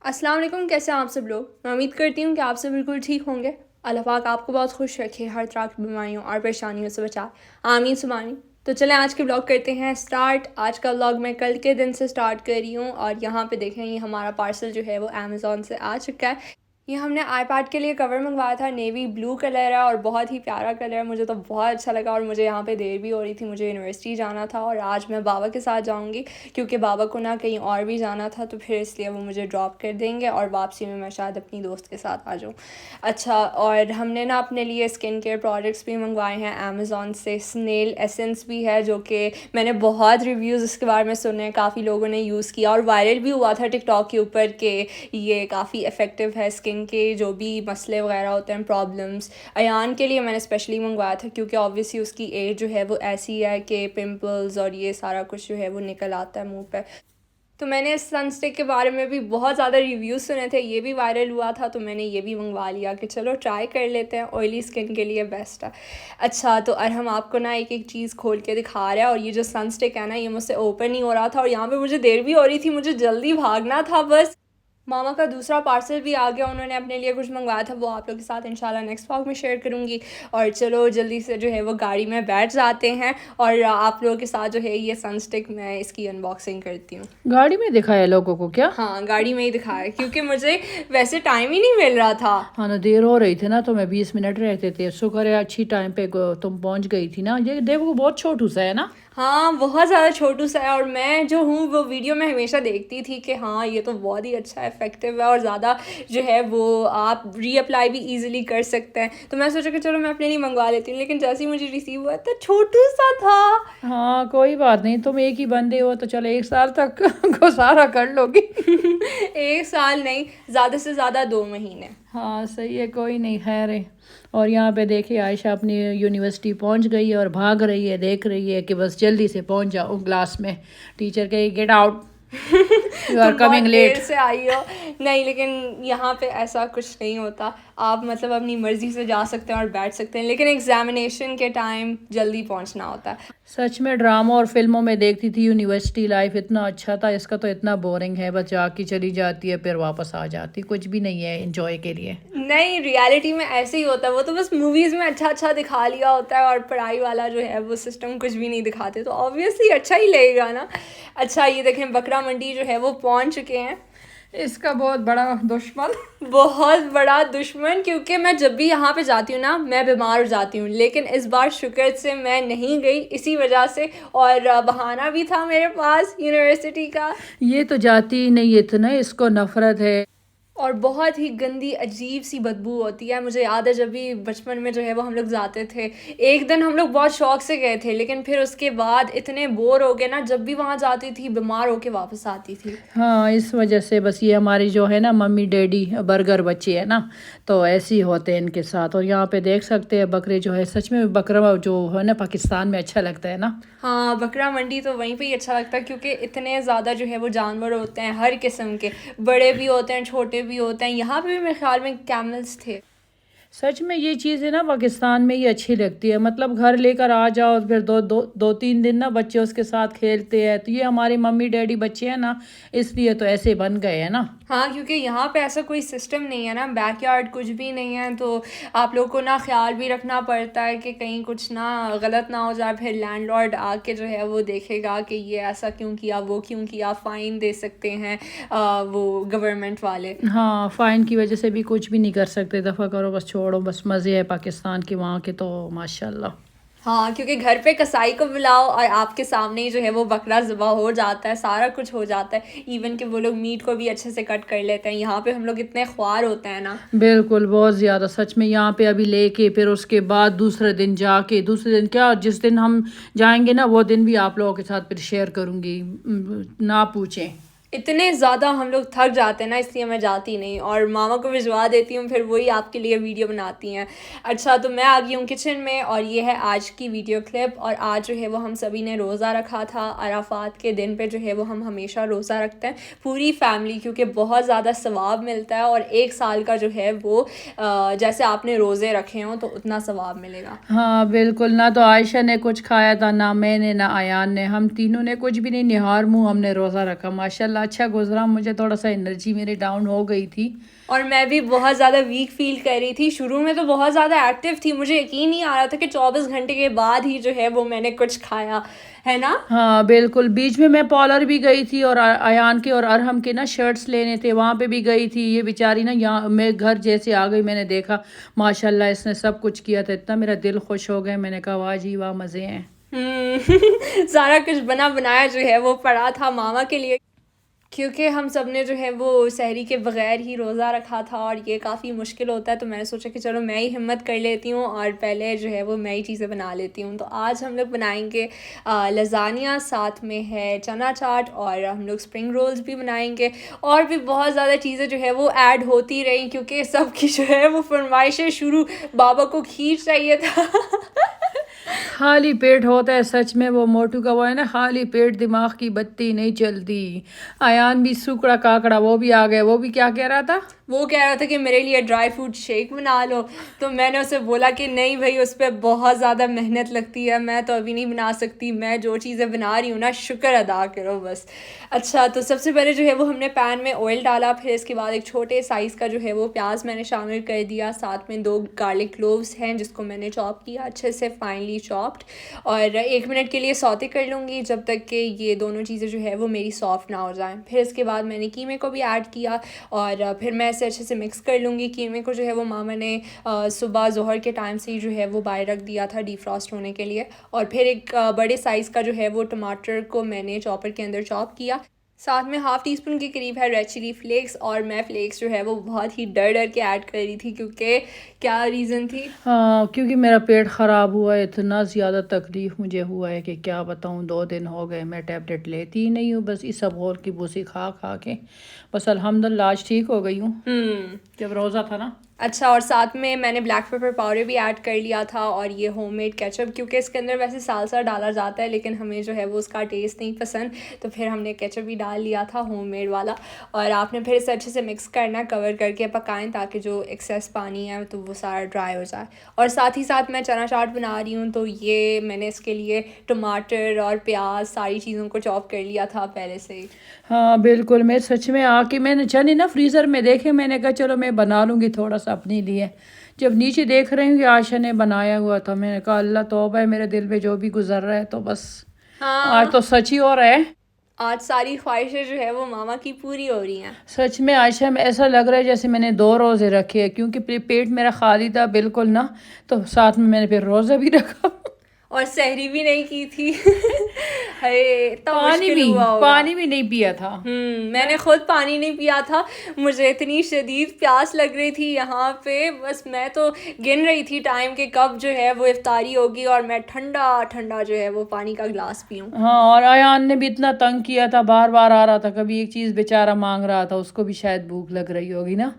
अस्सलाम वालेकुम। कैसे हैं आप सब लोग। मैं उम्मीद करती हूँ कि आप सब बिल्कुल ठीक होंगे। अल्लाह पाक आपको बहुत खुश रखे, हर तरह की बीमारियों और परेशानियों से बचाए, आमीन सुम आमीन। तो चलें आज के ब्लॉग करते हैं स्टार्ट। आज का ब्लॉग मैं कल के दिन से स्टार्ट कर रही हूँ और यहाँ पे देखें ये हमारा पार्सल जो है वो अमेज़ॉन से आ चुका है। ये हमने आईपैड के लिए कवर मंगवाया था, नेवी ब्लू कलर है और बहुत ही प्यारा कलर है। मुझे तो बहुत अच्छा लगा और मुझे यहाँ पे देर भी हो रही थी, मुझे यूनिवर्सिटी जाना था और आज मैं बाबा के साथ जाऊँगी क्योंकि बाबा को ना कहीं और भी जाना था, तो फिर इसलिए वो मुझे ड्रॉप कर देंगे और वापसी में मैं शायद अपनी दोस्त के साथ आ जाऊँ। अच्छा, और हमने ना अपने लिए स्किन केयर प्रोडक्ट्स भी मंगवाए हैं अमेज़ॉन से। स्नेल एसेंस भी है जो कि मैंने बहुत रिव्यूज़ इसके बारे में सुने, काफ़ी लोगों ने यूज़ किया और वायरल भी हुआ था टिकटॉक के ऊपर कि ये काफ़ी इफ़ेक्टिव है स्किन के जो भी मसले वगैरह होते हैं, प्रॉब्लम्स। अयान के लिए मैंने स्पेशली मंगवाया था क्योंकि ऑब्वियसली उसकी एज जो है वो ऐसी है कि पिंपल्स और ये सारा कुछ जो है वो निकल आता है मुंह पे। तो मैंने इस सनस्टिक के बारे में भी बहुत ज़्यादा रिव्यूज़ सुने थे, ये भी वायरल हुआ था, तो मैंने ये भी मंगवा लिया कि चलो ट्राई कर लेते हैं, ऑयली स्किन के लिए बेस्ट है। अच्छा, तो हम आपको ना एक एक चीज़ खोल के दिखा रहे हैं और ये जो सनस्टिक है ना ये मुझसे ओपन नहीं हो रहा था और यहाँ पे मुझे देर भी हो रही थी, मुझे जल्दी भागना था बस। मामा का दूसरा पार्सल भी आ गया, उन्होंने अपने लिए कुछ मंगवाया था, वो आप लोग के साथ इंशाल्लाह नेक्स्ट व्लॉग में शेयर करूँगी। और चलो जल्दी से जो है वो गाड़ी में बैठ जाते हैं और आप लोगों के साथ जो है ये सनस्टिक मैं इसकी अनबॉक्सिंग करती हूँ। गाड़ी में दिखाया लोगों को क्या? हाँ, गाड़ी में ही दिखाया क्योंकि मुझे वैसे टाइम ही नहीं मिल रहा था। हाँ ना, देर हो रही थी ना, तो मैं 20 मिनट रहते थे। शुक्र है अच्छी टाइम पे तुम पहुंच गई थी ना। ये देखो बहुत छोटू सा है ना। हाँ, बहुत ज़्यादा छोटू सा है और मैं जो हूँ वो वीडियो में हमेशा देखती थी कि हाँ ये तो बहुत ही अच्छा इफेक्टिव है और ज़्यादा जो है वो आप रीअप्लाई भी इजीली कर सकते हैं। तो मैं सोचा कि चलो मैं अपने लिए मंगवा लेती हूँ, लेकिन जैसे ही मुझे रिसीव हुआ तो छोटू सा था। हाँ कोई बात नहीं, तुम एक ही बंदे हो तो चलो 1 साल तक गुजारा कर लोगी। 1 साल नहीं, ज़्यादा से ज़्यादा 2 महीने। हाँ सही है, कोई नहीं, खैर है। और यहाँ पे देखिए आयशा अपनी यूनिवर्सिटी पहुँच गई है और भाग रही है, देख रही है कि बस जल्दी से पहुँच जाओ क्लास में। टीचर कहे गेट आउट, यू आर तुम बहुत कमिंग देर लेट। से आई हो। नहीं, लेकिन यहाँ पे ऐसा कुछ नहीं होता, आप मतलब अपनी मर्ज़ी से जा सकते हैं और बैठ सकते हैं, लेकिन एग्जामिनेशन के टाइम जल्दी पहुँचना होता है। सच में ड्रामा और फिल्मों में देखती थी यूनिवर्सिटी लाइफ इतना अच्छा था, इसका तो इतना बोरिंग है। बस जाके चली जाती है फिर वापस आ जाती, कुछ भी नहीं है एंजॉय के लिए। नहीं, रियलिटी में ऐसे ही होता है, वो तो बस मूवीज़ में अच्छा अच्छा दिखा लिया होता है और पढ़ाई वाला जो है वो सिस्टम कुछ भी नहीं दिखाते, तो ऑब्वियसली अच्छा ही लगेगा ना। अच्छा, ये देखें बकरा मंडी जो है वो पहुंच चुके हैं। इसका बहुत बड़ा दुश्मन। बहुत बड़ा दुश्मन, क्योंकि मैं जब भी यहाँ पे जाती हूँ ना मैं बीमार हो जाती हूँ, लेकिन इस बार शुक्र से मैं नहीं गई इसी वजह से, और बहाना भी था मेरे पास यूनिवर्सिटी का। ये तो जाती ही नहीं, इतना इसको नफरत है। और बहुत ही गंदी अजीब सी बदबू होती है। मुझे याद है जब भी बचपन में जो है वो हम लोग जाते थे, एक दिन हम लोग बहुत शौक से गए थे, लेकिन फिर उसके बाद इतने बोर हो गए ना, जब भी वहाँ जाती थी बीमार होके वापस आती थी। हाँ इस वजह से बस ये हमारी जो है ना मम्मी डैडी बर्गर बच्चे है ना, तो ऐसे ही होते हैं इनके साथ। और यहाँ पे देख सकते हैं बकरे जो है, सच में बकरा जो है ना पाकिस्तान में अच्छा लगता है ना। हाँ, बकरा मंडी तो वहीं पे ही अच्छा लगता है क्योंकि इतने ज़्यादा जो है वो जानवर होते हैं हर किस्म के, बड़े भी होते हैं छोटे भी होते हैं। यहाँ पे भी मेरे ख्याल में कैमल्स थे। सच में ये चीज़ें ना पाकिस्तान में ही अच्छी लगती है। मतलब घर लेकर आ जाओ, फिर दो तीन दिन ना बच्चे उसके साथ खेलते हैं। तो ये हमारे मम्मी डैडी बच्चे हैं ना, इसलिए तो ऐसे बन गए हैं ना। हाँ, क्योंकि यहाँ पे ऐसा कोई सिस्टम नहीं है ना, बैकयार्ड कुछ भी नहीं है, तो आप लोग को ना ख्याल भी रखना पड़ता है कि कहीं कुछ ना गलत ना हो जाए, फिर लैंडलॉर्ड आके जो है वो देखेगा कि ये ऐसा क्यों किया, वो क्यों किया, फ़ाइन दे सकते हैं वो गवर्नमेंट वाले। हाँ फाइन की वजह से भी कुछ भी नहीं कर सकते। दफ़ा करो बस, छोड़ो बस, मज़े है पाकिस्तान के वहाँ के तो माशाल्लाह। हाँ, क्योंकि घर पे कसाई को बुलाओ और आपके सामने ही जो है वो बकरा ज़िबा हो जाता है, सारा कुछ हो जाता है, इवन कि वो लोग मीट को भी अच्छे से कट कर लेते हैं। यहाँ पे हम लोग इतने ख्वार होते हैं ना। बिल्कुल बहुत ज़्यादा, सच में। यहाँ पे अभी लेके फिर उसके बाद दूसरे दिन जाके, दूसरे दिन क्या, जिस दिन हम जाएंगे ना वो दिन भी आप लोगों के साथ फिर शेयर करूँगी, ना पूछें। इतने ज़्यादा हम लोग थक जाते हैं ना, इसलिए मैं जाती नहीं और मामा को भिजवा देती हूँ, फिर वही आपके लिए वीडियो बनाती हैं। अच्छा, तो मैं आ गई हूँ किचन में और ये है आज की वीडियो क्लिप। और आज जो है वो हम सभी ने रोज़ा रखा था। अराफात के दिन पे जो है वो हम हमेशा रोज़ा रखते हैं पूरी फैमिली, क्योंकि बहुत ज़्यादा सवाब मिलता है और 1 साल का जो है वो जैसे आपने रोज़े रखे हों तो उतना सवाब मिलेगा। हाँ बिल्कुल। ना तो आयशा ने कुछ खाया था, ना मैंने, ना आयान ने, हम तीनों ने कुछ भी नहीं, निहार मुँह हमने रोज़ा रखा। माशाल्लाह अच्छा गुजरा, मुझे थोड़ा सा एनर्जी मेरी डाउन हो गई थी। और मैं भी बहुत ज़्यादा वीक फील कर रही थी। शुरू में तो बहुत ज़्यादा एक्टिव थी, मुझे यकीन नहीं आ रहा था कि 24 घंटे के बाद ही जो है वो मैंने कुछ खाया है ना। हाँ बिल्कुल, बीच में मैं पॉलर भी गई थी और अयान के और अरहम के ना शर्ट्स लेने थे, वहाँ पे भी गई थी। ये बेचारी ना यहाँ मैं घर जैसे आ गई, मैंने देखा माशाल्लाह इसने सब कुछ किया था, इतना मेरा दिल खुश हो गया। मैंने कहा वाह जी वाह, मज़े हैं। सारा कुछ बना बनाया जो है वो पड़ा था मामा के लिए, क्योंकि हम सब ने जो है वो सहरी के बगैर ही रोज़ा रखा था और ये काफ़ी मुश्किल होता है। तो मैंने सोचा कि चलो मैं ही हिम्मत कर लेती हूँ और पहले जो है वो मैं ही चीज़ें बना लेती हूँ। तो आज हम लोग बनाएंगे लज़ानिया, साथ में है चना चाट, और हम लोग स्प्रिंग रोल्स भी बनाएंगे। और भी बहुत ज़्यादा चीज़ें जो है वो ऐड होती रही, क्योंकि सबकी जो है वो फरमाइशें शुरू, बाबा को खीर चाहिए था। खाली पेट होता है सच में, वो मोटू का वो है ना, खाली पेट दिमाग की बत्ती नहीं चलती। अयान भी सुकड़ा काकड़ा वो भी आ गए, वो भी क्या कह रहा था, वो कह रहा था कि मेरे लिए ड्राई फ्रूट शेक बना लो। तो मैंने उसे बोला कि नहीं भाई, उस पर बहुत ज़्यादा मेहनत लगती है, मैं तो अभी नहीं बना सकती, मैं जो चीज़ें बना रही हूँ ना शुक्र अदा करो बस। अच्छा, तो सबसे पहले जो है वो हमने पैन में ऑयल डाला, फिर इसके बाद एक छोटे साइज़ का जो है वो प्याज मैंने शामिल कर दिया, साथ में 2 गार्लिक क्लोव्स हैं जिसको मैंने चॉप किया अच्छे से फाइनली चॉप्ड, और 1 मिनट के लिए सौते कर लूँगी जब तक कि ये दोनों चीज़ें जो है वो मेरी सॉफ्ट ना हो जाएं। फिर इसके बाद मैंने कीमे को भी ऐड किया और फिर मैं इसे अच्छे से मिक्स कर लूँगी। कीमे को जो है वो मामा ने सुबह ज़ोहर के टाइम से ही जो है वो बाहर रख दिया था डीफ्रॉस्ट होने के लिए। और फिर एक बड़े साइज़ का जो है वो टमाटर को मैंने चॉपर के अंदर चॉप किया, साथ में हाफ़ टी स्पून के करीब है रेड चिली फ्लेक्स। और मैं फ्लेक्स जो है वो बहुत ही डर डर के ऐड कर रही थी, क्योंकि क्या रीज़न थी, हाँ क्योंकि मेरा पेट ख़राब हुआ है, इतना ज़्यादा तकलीफ़ मुझे हुआ है कि क्या बताऊँ। 2 दिन हो गए मैं टैबलेट लेती ही नहीं हूँ, बस इसबगोल की भूसी खा खा के बस अल्हम्दुलिल्लाह आज ठीक हो गई हूँ, जब रोज़ा था ना। अच्छा, और साथ में मैंने ब्लैक पेपर पाउडर भी ऐड कर लिया था, और ये होममेड केचप, क्योंकि इसके अंदर वैसे सालसा डाला जाता है लेकिन हमें जो है वो उसका टेस्ट नहीं पसंद, तो फिर हमने केचप भी डाल लिया था होममेड वाला। और आपने फिर इसे अच्छे से मिक्स करना, कवर करके पकाएं ताकि जो एक्सेस पानी है तो वो सारा ड्राई हो जाए। और साथ ही साथ मैं चना चाट बना रही हूँ, तो ये मैंने इसके लिए टमाटर और प्याज सारी चीज़ों को चॉप कर लिया था पहले से ही। हाँ बिल्कुल, मैं सच में आके मैंने चने ना फ्रीज़र में देखे, मैंने कहा चलो मैं बना लूँगी थोड़ा सा अपने लिए। जब नीचे देख रही हूँ कि आशा ने बनाया हुआ था, मैंने कहा अल्लाह तौबा है, मेरे दिल पे जो भी गुजर रहा है तो बस आज तो सच ही हो रहा है। आज सारी ख्वाहिशें जो है वो मामा की पूरी हो रही हैं। सच में आयशा में ऐसा लग रहा है जैसे मैंने 2 रोज़े रखे हैं, क्योंकि पेट मेरा खाली था बिल्कुल ना, तो साथ में मैंने फिर रोज़ा भी रखा और सहरी भी नहीं की थी। अरे तो मुश्किल हुआ होगा। पानी भी नहीं पिया था। मैंने खुद पानी नहीं पिया था, मुझे इतनी शदीद प्यास लग रही थी यहाँ पे, बस मैं तो गिन रही थी टाइम के कब जो है वो इफ्तारी होगी और मैं ठंडा ठंडा जो है वो पानी का गिलास पीऊँ। हाँ, और अयान ने भी इतना तंग किया था, बार बार आ रहा था, कभी एक चीज़ बेचारा मांग रहा था, उसको भी शायद भूख लग रही होगी ना।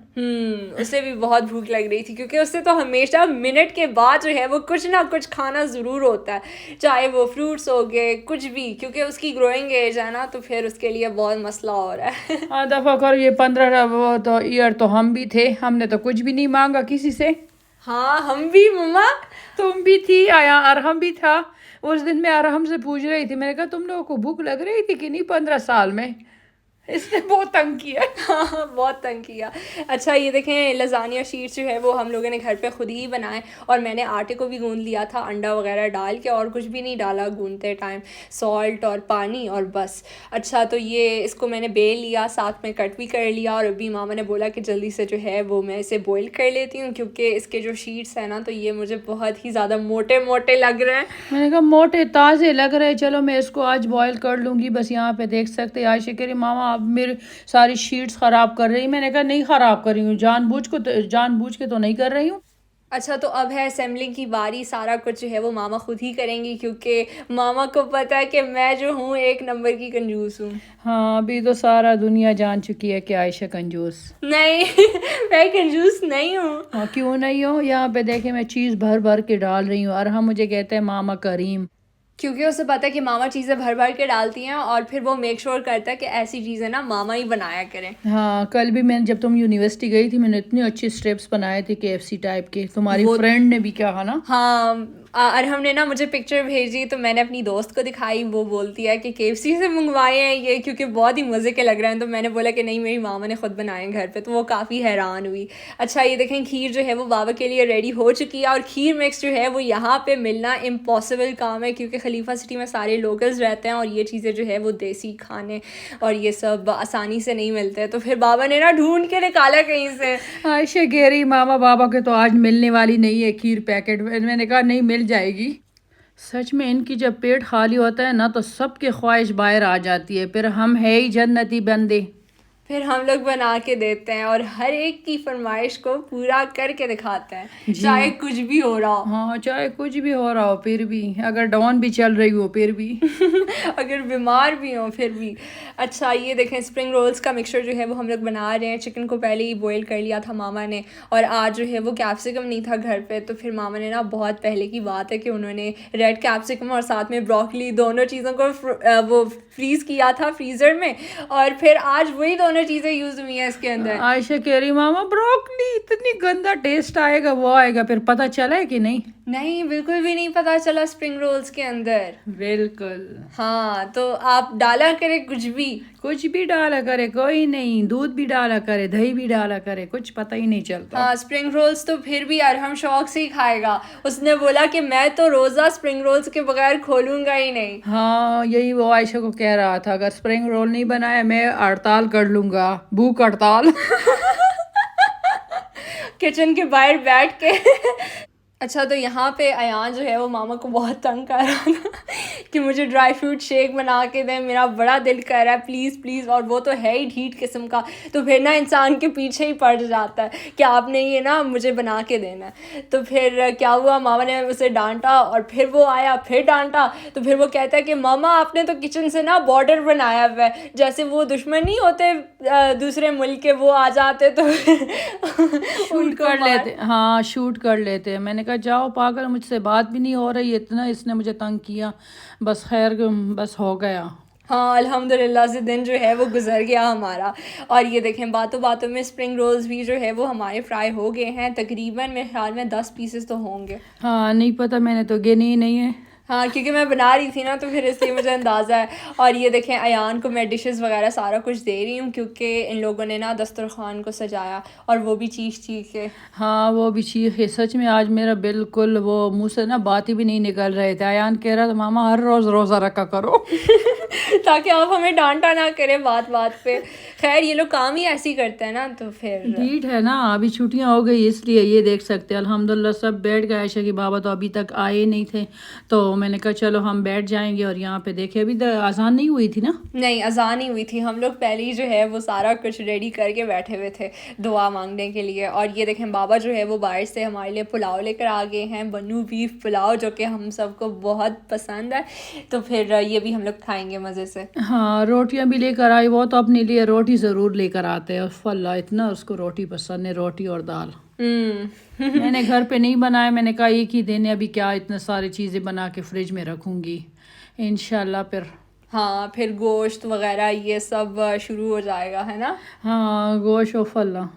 उसे भी बहुत भूख लग रही थी, क्योंकि उससे तो हमेशा मिनट के बाद जो है वो कुछ ना कुछ खाना ज़रूर होता है, चाहे वो फ्रूट्स हो गए कुछ भी, क्योंकि उसकी ग्रोइंग एज है ना, तो फिर उसके लिए बहुत मसला हो रहा है। हाँ दफ़ा कर ये 15 वो तो ईयर तो हम भी थे, हमने तो कुछ भी नहीं मांगा किसी से। हाँ हम भी मम्मा। तुम भी थी, आया अरहम भी था। उस दिन मैं अरहम से पूछ रही थी, मैंने कहा तुम लोगों को भूख लग रही थी कि नहीं 15 साल में। इसने बहुत तंग किया। हाँ बहुत तंग किया। अच्छा ये देखें, लज़ानिया शीट्स जो है वो हम लोगों ने घर पे ख़ुद ही बनाए, और मैंने आटे को भी गूंद लिया था अंडा वगैरह डाल के, और कुछ भी नहीं डाला गूंदते टाइम, सॉल्ट और पानी और बस। अच्छा तो ये इसको मैंने बेल लिया, साथ में कट भी कर लिया, और अभी मामा ने बोला कि जल्दी से जो है वो मैं इसे बॉईल कर लेती हूँ, क्योंकि इसके जो शीट्स हैं ना तो ये मुझे बहुत ही ज़्यादा मोटे मोटे लग रहे हैं। मैंने कहा मोटे ताज़े लग रहे, चलो मैं इसको आज बॉईल कर लूँगी। बस यहाँ पे देख सकते हैं आयशा कह रही मामा आप मेरे सारी शीट्स ख़राब कर रही। मैंने कहा नहीं ख़राब कर रही हूँ, जानबूझ के तो नहीं कर रही हूँ। अच्छा तो अब है असेंबलिंग की बारी, सारा कुछ जो है वो मामा खुद ही करेंगी, क्योंकि मामा को पता है कि मैं जो हूँ 1 नंबर की कंजूस हूँ। हाँ अभी तो सारा दुनिया जान चुकी है कि आयशा कंजूस नहीं मैं कंजूस नहीं हूँ। हाँ क्यों नहीं हो, यहाँ पे देखे मैं चीज़ भर भर के डाल रही हूँ, और हम मुझे कहते हैं मामा करीम, क्योंकि उसे पता है कि मामा चीज़ें भर भर के डालती हैं, और फिर वो मेक श्योर करता है कि ऐसी चीज़ें ना मामा ही बनाया करें। हाँ कल भी मैंने, जब तुम यूनिवर्सिटी गई थी, मैंने इतने अच्छे स्टेप्स बनाए थे KFC टाइप के, तुम्हारी फ्रेंड ने भी कहा ना। हाँ और हमने ना मुझे पिक्चर भेजी तो मैंने अपनी दोस्त को दिखाई, वो बोलती है कि KFC से मंगवाए हैं ये क्योंकि बहुत ही मज़े के लग रहे हैं। तो मैंने बोला कि नहीं, मेरी मामा ने ख़ुद बनाए हैं घर पे, तो वो काफ़ी हैरान हुई। अच्छा ये देखें, खीर जो है वो बाबा के लिए रेडी हो चुकी है और खीर मिक्स जो है वो यहाँ पे मिलना इम्पॉसिबल काम है क्योंकि खलीफा सिटी में सारे लोकल्स रहते हैं और ये चीज़ें जो है वो देसी खाने और ये सब आसानी से नहीं मिलते हैं। तो फिर बाबा ने ना ढूंढ के निकाला कहीं से। आयशा कह रही मामा बाबा के तो आज मिलने वाली नहीं है खीर पैकेट। मैंने कहा नहीं, मिल जाएगी। सच में इनकी जब पेट खाली होता है ना तो सबकी ख्वाहिश बाहर आ जाती है। फिर हम है ही जन्नती बंदे। फिर हम लोग बना के देते हैं और हर एक की फरमाइश को पूरा करके दिखाते हैं, चाहे कुछ भी हो रहा हो। हाँ, चाहे कुछ भी हो रहा हो फिर भी, अगर डाउन भी चल रही हो फिर भी अगर बीमार भी हो फिर भी। अच्छा ये देखें, स्प्रिंग रोल्स का मिक्सचर जो है वो हम लोग बना रहे हैं। चिकन को पहले ही बॉईल कर लिया था मामा ने और आज जो है वो कैप्सिकम नहीं था घर पे, तो फिर मामा ने ना, बहुत पहले की बात है कि उन्होंने रेड कैप्सिकम और साथ में ब्रोकली दोनों चीज़ों को वो फ्रीज़ किया था फ्रीज़र में और फिर आज वही दोनों चीज़ें यूज़ हुई हैं इसके अंदर। आयशा कह रही मामा ब्रोकली इतनी गंदा टेस्ट आएगा, वो आएगा। फिर पता चला है कि नहीं? नहीं, बिल्कुल भी नहीं पता चला स्प्रिंग रोल्स के अंदर। बिल्कुल। हाँ, तो आप डाला करें कुछ भी डाला करे, कोई नहीं। दूध भी डाला करे, दही भी डाला करे, कुछ पता ही नहीं चलता। हाँ, स्प्रिंग रोल्स तो फिर भी अरहम शौक से ही खाएगा। उसने बोला कि मैं तो रोज़ा स्प्रिंग रोल्स के बगैर खोलूंगा ही नहीं। हाँ, यही वो आयशा को कह रहा था, अगर स्प्रिंग रोल नहीं बनाया मैं हड़ताल कर लूंगा, भूख हड़ताल किचन के बाहर बैठ के। अच्छा, तो यहाँ पे अयान जो है वो मामा को बहुत तंग कर रहा था कि मुझे ड्राई फ्रूट शेक बना के दें, मेरा बड़ा दिल कर रहा है, प्लीज़ प्लीज़। और वो तो है ही ढीठ किस्म का, तो फिर ना इंसान के पीछे ही पड़ जाता है कि आपने ये ना मुझे बना के देना है। तो फिर क्या हुआ, मामा ने उसे डांटा और फिर वो आया, फिर डांटा। तो फिर वो कहता है कि मामा आपने तो किचन से ना बॉर्डर बनाया हुआ है, जैसे वो दुश्मन नहीं होते दूसरे मुल्क के, वो आ जाते तो शूट कर लेते। हाँ, शूट कर लेते हैं। मैंने कहा जाओ पागल, मुझसे बात भी नहीं हो रही, इतना इसने मुझे तंग किया। बस खैर, बस हो गया। हाँ, अल्हम्दुलिल्लाह से दिन जो है वो गुजर गया हमारा। और ये देखें, बातों बातों में स्प्रिंग रोल्स भी जो है वो हमारे फ्राई हो गए हैं। तकरीबन मेरे ख्याल में 10 पीसेस तो होंगे। हाँ, नहीं पता, मैंने तो गिने ही नहीं है। हाँ, क्योंकि मैं बना रही थी ना तो फिर इसलिए मुझे अंदाज़ा है। और ये देखें, अयान को मैं डिशेस वगैरह सारा कुछ दे रही हूँ क्योंकि इन लोगों ने ना दस्तरखान को सजाया और वो भी चीख चीख के। हाँ, वो भी चीख है। सच में आज मेरा बिल्कुल वो मुंह से ना बात ही भी नहीं निकल रहे थे। अयान कह रहा था मामा हर रोज़ रोज़ा रखा करो ताकि आप हमें डांटा ना करें बात बात पे। खैर, ये लोग काम ही ऐसे ही करते हैं ना, तो फिर ढीठ है ना। अभी छुट्टियां हो गई इसलिए ये देख सकते हैं। अल्हम्दुलिल्लाह सब बैठ गए। आयशा के बाबा तो अभी तक आए नहीं थे, तो मैंने कहा चलो हम बैठ जाएंगे। और यहाँ पे देखे, अभी अजान नहीं हुई थी ना? नहीं, अजान ही हुई थी। हम लोग पहले ही जो है वो सारा कुछ रेडी करके बैठे हुए थे दुआ मांगने के लिए। और ये देखें, बाबा जो है वो बाहर से हमारे लिए पुलाव लेकर आ गए हैं, बन्नू बीफ पुलाव, जो कि हम सबको बहुत पसंद है। तो फिर ये भी हम लोग खाएंगे मज़े से। हाँ, रोटियां भी लेकर आई। वो तो अपने लिए रोटी ज़रूर लेकर आते हैं। फल्ला इतना उसको रोटी पसंद है, रोटी और दाल। मैंने घर पे नहीं बनाया। मैंने कहा एक ही दिन है, अभी क्या इतने सारी चीज़ें बना के फ्रिज में रखूँगी। इंशाल्लाह फिर हाँ, फिर गोश्त वगैरह ये सब शुरू हो जाएगा, है ना? हाँ, गोश्त और फल्ला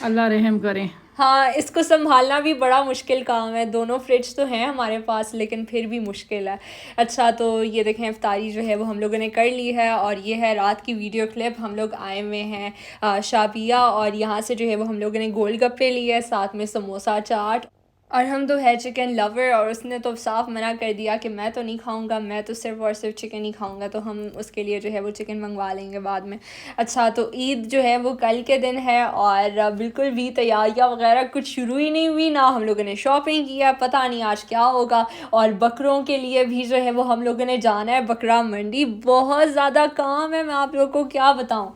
अल्लाह रहम करें। हाँ, इसको संभालना भी बड़ा मुश्किल काम है। दोनों फ्रिज तो हैं हमारे पास लेकिन फिर भी मुश्किल है। अच्छा, तो ये देखें, इफ्तारी जो है वो हम लोगों ने कर ली है और ये है रात की वीडियो क्लिप। हम लोग आए हुए हैं शाबिया और यहाँ से जो है वो हम लोगों ने गोलगप्पे लिए, साथ में समोसा चाट। और हम तो है चिकन लवर और उसने तो साफ मना कर दिया कि मैं तो नहीं खाऊंगा, मैं तो सिर्फ़ और सिर्फ चिकन ही खाऊंगा। तो हम उसके लिए जो है वो चिकन मंगवा लेंगे बाद में। अच्छा, तो ईद जो है वो कल के दिन है और बिल्कुल भी तैयारियां वगैरह कुछ शुरू ही नहीं हुई ना। हम लोगों ने शॉपिंग किया, पता नहीं आज क्या होगा। और बकरों के लिए भी जो है वो हम लोगों ने जाना है बकरा मंडी। बहुत ज़्यादा काम है, मैं आप लोगों को क्या बताऊँ।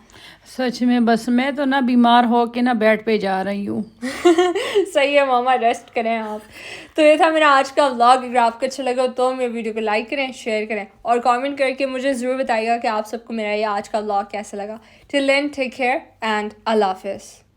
सच में बस मैं तो ना बीमार हो के ना बेड पे जा रही हूँ सही है मामा, रेस्ट करें आप। तो ये था मेरा आज का व्लॉग। अगर आपको अच्छा लगा तो मेरे वीडियो को लाइक करें, शेयर करें और कमेंट करके मुझे ज़रूर बताइएगा कि आप सबको मेरा ये आज का व्लॉग कैसा लगा। Till then, take care and अल्लाह हाफिज़।